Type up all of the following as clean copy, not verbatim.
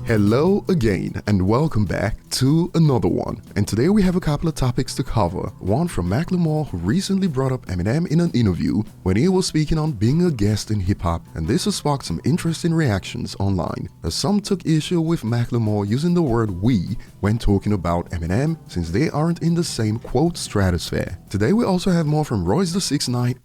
Hello again and welcome back to another one. And today we have a couple of topics to cover. One from Macklemore, who recently brought up Eminem in an interview when he was speaking on being a guest in hip-hop, and this has sparked some interesting reactions online, as some took issue with Macklemore using the word "we" when talking about Eminem, since they aren't in the same quote stratosphere. Today we also have more from Royce the 6ix9ine.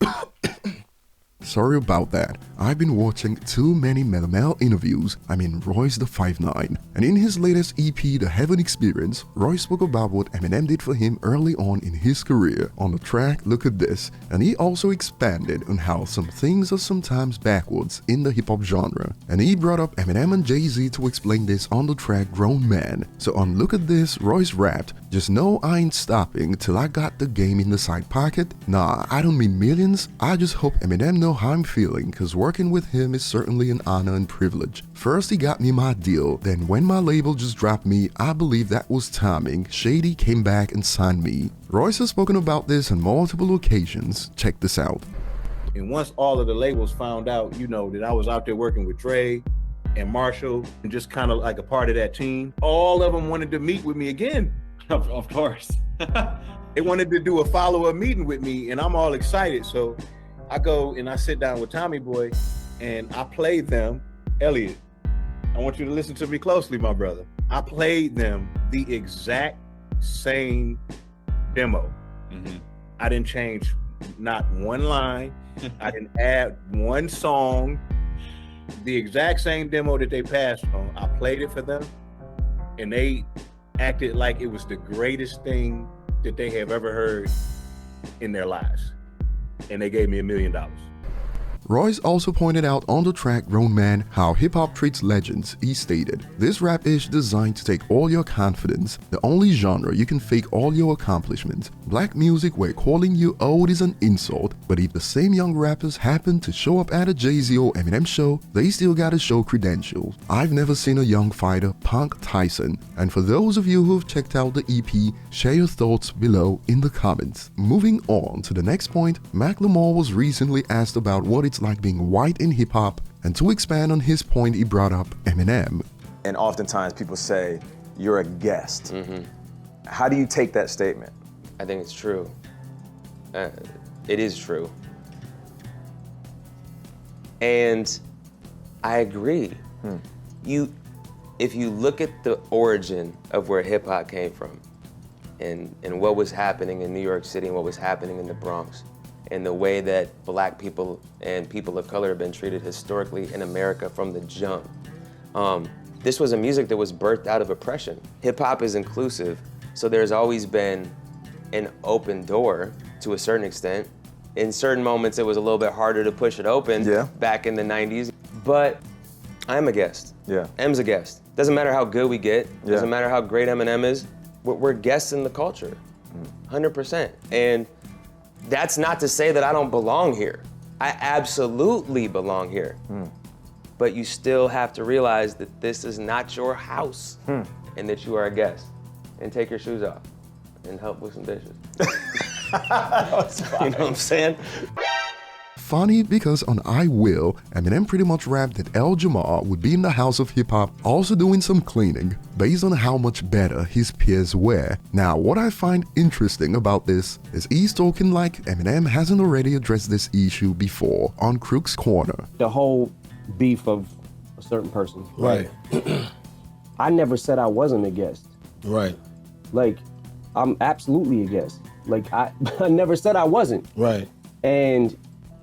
Sorry about that. I've been watching too many Macklemore interviews, Royce the 5'9", and in his latest EP, The Heaven Experience, Royce spoke about what Eminem did for him early on in his career on the track Look at This, and he also expanded on how some things are sometimes backwards in the hip-hop genre, and he brought up Eminem and Jay-Z to explain this on the track Grown Man. So on Look at This, Royce rapped, "Just know I ain't stopping till I got the game in the side pocket. Nah, I don't mean millions, I just hope Eminem knows how I'm feeling, cause working with him is certainly an honor and privilege. First he got me my deal, then when my label just dropped me, I believe that was timing. Shady came back and signed me." Royce has spoken about this on multiple occasions. Check this out. And once all of the labels found out, that I was out there working with Dre and Marshall and just kind of like a part of that team, all of them wanted to meet with me again. Of course. They wanted to do a follow-up meeting with me, and I'm all excited. So I go and I sit down with Tommy Boy and I played them, Elliot, I want you to listen to me closely, my brother. I played them the exact same demo. Mm-hmm. I didn't change not one line. I didn't add one song. The exact same demo that they passed on, I played it for them, and they acted like it was the greatest thing that they have ever heard in their lives. And they gave me $1 million. Royce also pointed out on the track Grown Man how hip-hop treats legends. He stated, "This rap is designed to take all your confidence, the only genre you can fake all your accomplishments. Black music where calling you old is an insult, but if the same young rappers happen to show up at a Jay-Z or Eminem show, they still gotta show credentials. I've never seen a young fighter punk Tyson." And for those of you who've checked out the EP, share your thoughts below in the comments. Moving on to the next point, Macklemore was recently asked about what it's like being white in hip-hop, and to expand on his point, he brought up Eminem. And oftentimes people say, "You're a guest." Mm-hmm. How do you take that statement? I think it's true. It is true. And I agree. If you look at the origin of where hip-hop came from and what was happening in New York City and what was happening in the Bronx, and the way that Black people and people of color have been treated historically in America from the jump. This was a music that was birthed out of oppression. Hip-hop is inclusive, so there's always been an open door to a certain extent. In certain moments, it was a little bit harder to push it open back in the 90s, but I'm a guest. M's a guest. Doesn't matter how good we get, doesn't matter how great Eminem is, we're guests in the culture, 100%. And that's not to say that I don't belong here. I absolutely belong here. But you still have to realize that this is not your house and that you are a guest. And take your shoes off and help with some dishes. You know what I'm saying? Funny because on I Will, Eminem pretty much rapped that El Jamar would be in the house of hip-hop also doing some cleaning based on how much better his peers were. Now, what I find interesting about this is he's talking like Eminem hasn't already addressed this issue before on Crook's Corner. The whole beef of a certain person. Right. I never said I wasn't a guest. Right. Like, I'm absolutely a guest. Like, I never said I wasn't. Right. And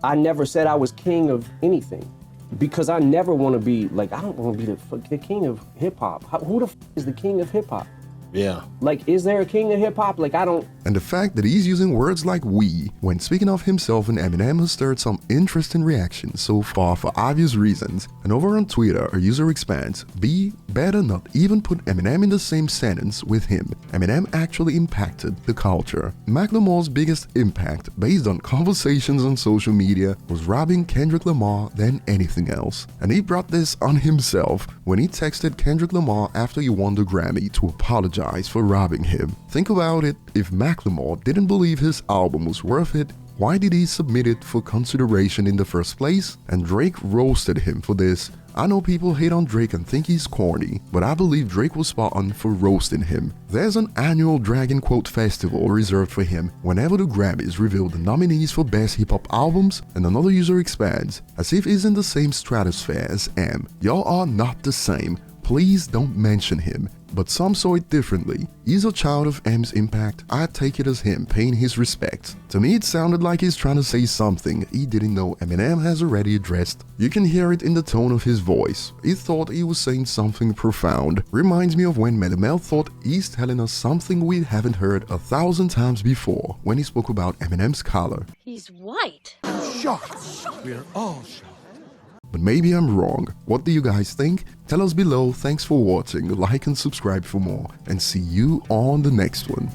I never said I was king of anything, because I never want to be, like, I don't want to be the king of hip hop. Who the is the king of hip hop? Yeah. Like, is there a king of hip hop? Like, I don't. And the fact that he's using words like "we" when speaking of himself and Eminem has stirred some interesting reactions so far for obvious reasons. And over on Twitter, a user expands, "B better not even put Eminem in the same sentence with him. Eminem actually impacted the culture." Macklemore's biggest impact, based on conversations on social media, was robbing Kendrick Lamar than anything else. And he brought this on himself when he texted Kendrick Lamar after he won the Grammy to apologize for robbing him. Think about it, if Macklemore didn't believe his album was worth it, why did he submit it for consideration in the first place? And Drake roasted him for this. I know people hate on Drake and think he's corny, but I believe Drake was spot on for roasting him. There's an annual Dragon Quote Festival reserved for him whenever the Grammys reveal the nominees for Best Hip Hop Albums, and another user expands, as if he's in the same stratosphere as M. Y'all are not the same. Please don't mention him. But some saw it differently. He's a child of M's impact. I take it as him paying his respects. To me, it sounded like he's trying to say something he didn't know Eminem has already addressed. You can hear it in the tone of his voice. He thought he was saying something profound. Reminds me of when Melle Mel thought he's telling us something we haven't heard 1,000 times before when he spoke about Eminem's color. He's white. Shocked. We're all shocked. But maybe I'm wrong. What do you guys think? Tell us below. Thanks for watching. Like and subscribe for more. And see you on the next one.